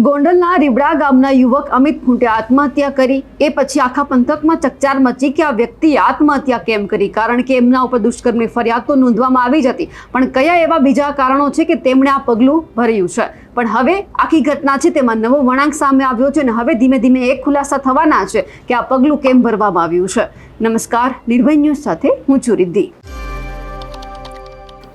ગોંડલના રીબડા ગામના યુવક અમિત ખૂંટે આત્મહત્યા કરી એ પછી આખા પંથકમાં ચકચાર મચી કે આ વ્યક્તિએ આત્મહત્યા કેમ કરી, કારણ કે એમના ઉપર દુષ્કર્મની ફરિયાદ તો નોંધવામાં આવી જ હતી, પણ કયા એવા બીજા કારણો છે કે તેમણે આ પગલું ભર્યું છે। પણ હવે આખી ઘટના છે તેમાં નવો વળાંક સામે આવ્યો છે અને હવે ધીમે ધીમે એક ખુલાસા થવાના છે કે આ પગલું કેમ ભરવામાં આવ્યું છે। નમસ્કાર, નિર્ભય ન્યૂઝ સાથે હું છું રિદ્ધિ।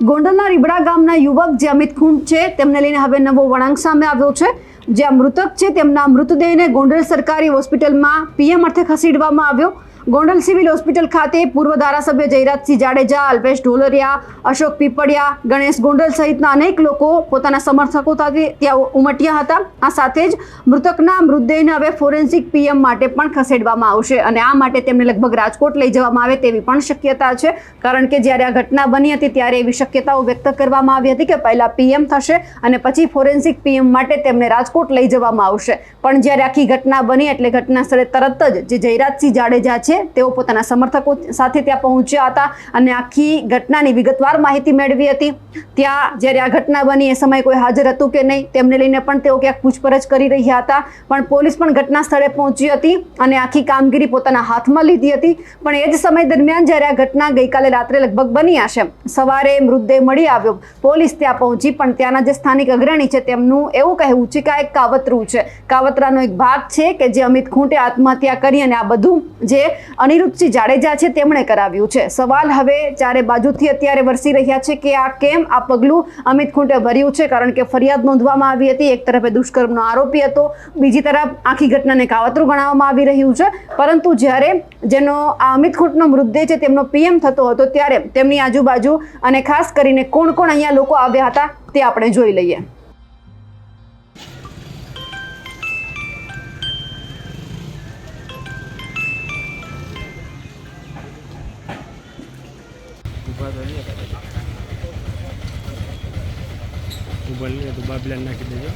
ગોંડલના રીબડા ગામના યુવક જે અમિત ખૂંટ છે તેમને લઈને હવે નવો વળાંક સામે આવ્યો છે। જે મૃતક છે તેમના મૃતદેહને ગોંડલ સરકારી હોસ્પિટલમાં પીએમ અર્થે ખસેડવામાં આવ્યો। ગોંડલ સિવિલ હોસ્પિટલ ખાતે પૂર્વ ધારાસભ્ય જયરાજસિંહ જાડેજા, અલ્પેશ ઢોલરિયા, અશોક પીપળિયા, ગણેશ ગોંડલ સહિતના અનેક લોકો પોતાના સમર્થકો સાથે ત્યાં ઉમટ્યા હતા। આ સાથે જ મૃતકના મૃતદેહને હવે ફોરેન્સિક પીએમ માટે પણ ખસેડવામાં આવશે અને આ માટે તેમને લગભગ રાજકોટ લઈ જવામાં આવે તેવી પણ શક્યતા છે, કારણ કે જ્યારે આ ઘટના બની હતી ત્યારે એવી શક્યતાઓ વ્યક્ત કરવામાં આવી હતી કે પહેલા પીએમ થશે અને પછી ફોરેન્સિક પીએમ માટે તેમને રાજકોટ લઈ જવામાં આવશે। પણ જ્યારે આખી ઘટના બની એટલે ઘટના સ્થળે તરત જ જે જયરાજસિંહ જાડેજા છે તેઓ પોતાના સમર્થકો સાથે ત્યાં પહોંચ્યા હતા અને આખી ઘટનાની વિગતવાર માહિતી મેળવી હતી। ત્યાં જ્યારે આ ઘટના બની એ સમયે કોઈ હાજર હતું કે નહીં તેમને લઈને પણ તેઓ ક્યાંક પૂછપરછ કરી રહ્યા હતા, પણ પોલીસ પણ ઘટના સ્થળે પહોંચી હતી અને આખી કામગીરી પોતાના હાથમાં લીધી હતી। પણ એ જ સમય દરમિયાન જ્યારે આ ઘટના ગઈકાલે રાત્રે લગભગ બની હશે, સવારે મૃતદેહ મળી આવ્યો, પોલીસ ત્યાં પહોંચી, પણ ત્યાંના જે સ્થાનિક અગ્રણી છે તેમનું એવું કહેવું છે કે આ એક કાવતરું છે, કાવતરાનો એક ભાગ છે કે જે અમિત ખૂંટે આત્મહત્યા કરી અને આ બધું જે અનિરુદ્ધસિંહ જાડેજા છે તેમણે કરાવ્યું છે। સવાલ હવે ચારે બાજુથી અત્યારે વરસી રહ્યા છે કે આ કેમ આ પગલું અમિત ખૂંટે ભર્યું છે, કારણ કે ફરિયાદ નોંધવામાં આવી હતી, એક તરફે દુષ્કર્મનો આરોપી હતો, બીજી તરફ આખી ઘટનાને કાવતરું ગણાવવામાં આવી રહ્યું છે। પરંતુ જ્યારે જેનો આ અમિત ખૂંટનો મૃતદેહ છે તેમનો પીએમ થતો હતો ત્યારે તેમની આજુબાજુ અને ખાસ કરીને કોણ કોણ અહીંયા લોકો આવ્યા હતા તે આપણે જોઈ લઈએ। ઉબલને તો બાબલા નાખી દેજો।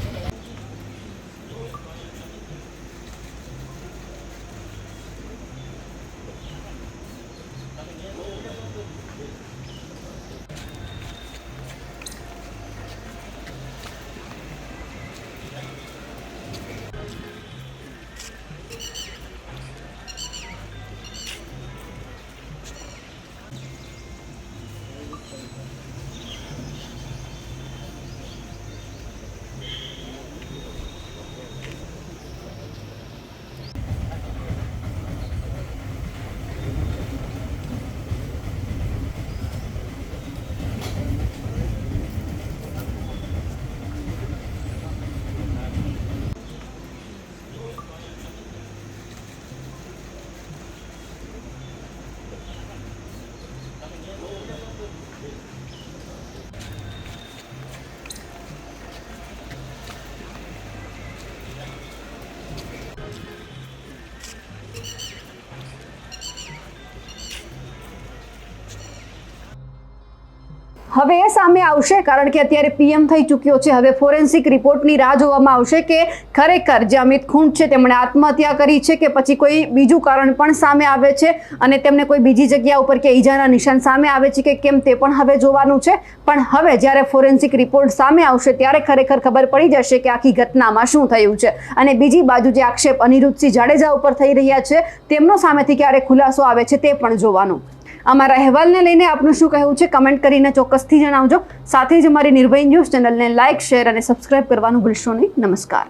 હવે એ સામે આવશે, કારણ કે અત્યારે પીએમ થઈ ચૂક્યો છે। હવે ફોરેન્સિક રિપોર્ટની રાહ જોવામાં આવશે કે ખરેખર જે અમિત ખૂંટ છે તેમણે આત્મહત્યા કરી છે કે પછી કોઈ બીજું કારણ પણ સામે આવે છે અને તેમને કોઈ બીજી જગ્યા ઉપર કે ઈજાના નિશાન સામે આવે છે કે કેમ તે પણ હવે જોવાનું છે। પણ હવે જ્યારે ફોરેન્સિક રિપોર્ટ સામે આવશે ત્યારે ખરેખર ખબર પડી જશે કે આખી ઘટનામાં શું થયું છે। અને બીજી બાજુ જે આક્ષેપ અનિરુદ્ધસિંહ જાડેજા ઉપર થઈ રહ્યા છે તેમનો સામેથી ક્યારે ખુલાસો આવે છે તે પણ જોવાનું। અમારા અહેવાલને લઈને આપનું શું કહેવું છે કમેન્ટ કરીને ચોક્કસથી જણાવજો। સાથે જ અમારી નિર્ભય ન્યૂઝ ચેનલને લાઇક, શેર અને સબસ્ક્રાઇબ કરવાનું ભૂલશો નહીં। નમસ્કાર।